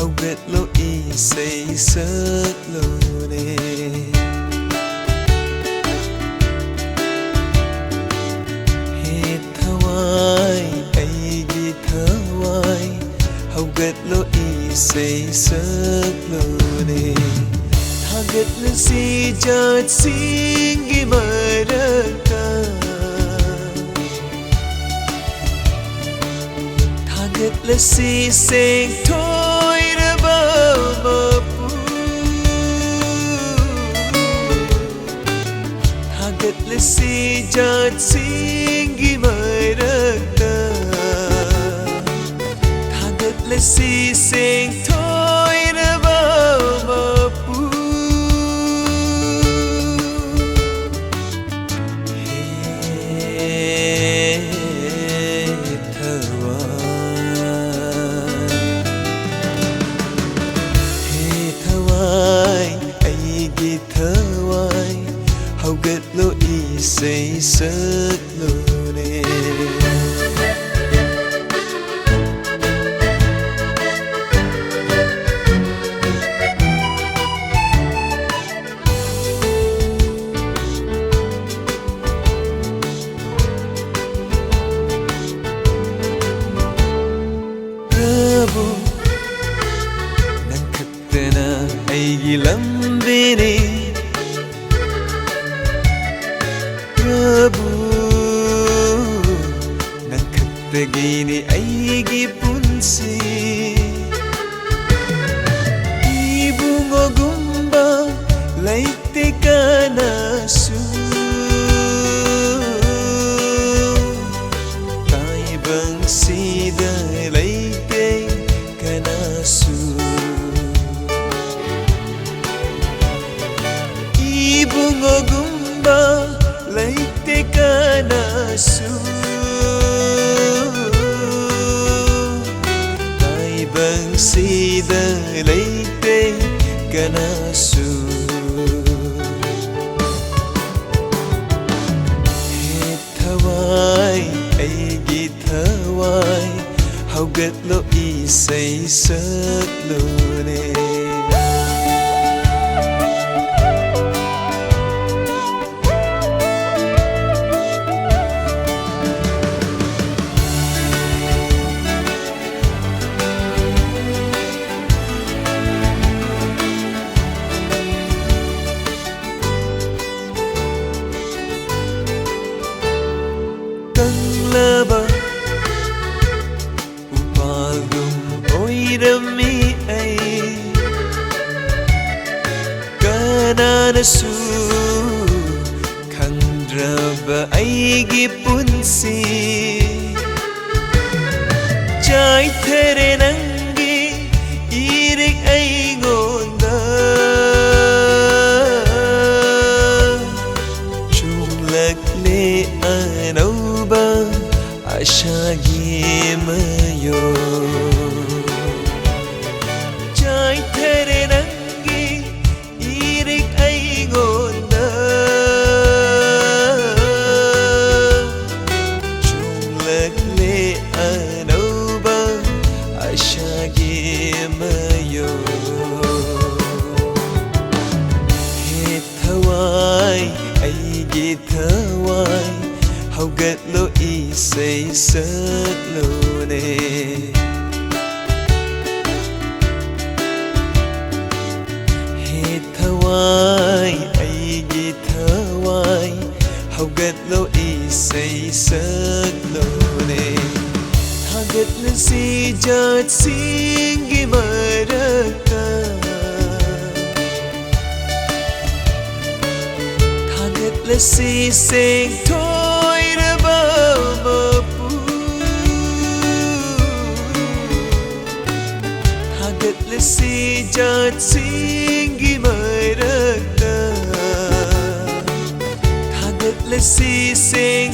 haugatlo isay saklone he thawai aigi thawai haugatlo isay saklone thagatna si jat singi maraka thagatla si seng thoi ra ba mapu thagatla si jat singi maraka thagatla si seng thoi ra ba mapu haugatlo isay saklone Prabhu nang khaktana aigi lambene Prabhu nang khaktagini aigi punsi ibungogumba laite kanasu taibang sida laite kanasu ibungogumba laite kanasu taibang sida laite kanasu he thawai aigi thawai haugatlo isay saklone Kanglaba upalgum oirami ai kananasu khandraba aigi punsi chai there nangi irik aigonda chunglakle anauba ashagi mayo chai there nangi irik aigonda chunglakle anauba ashagi mayo he thawai aigi thawai haugatlo isay saklone he thawai aigi thawai haugatlo isay saklone thagatla si jat singi maraka thagatla si seng thoi ra ba mapu thagatla si jat singi maraka thagatla si seng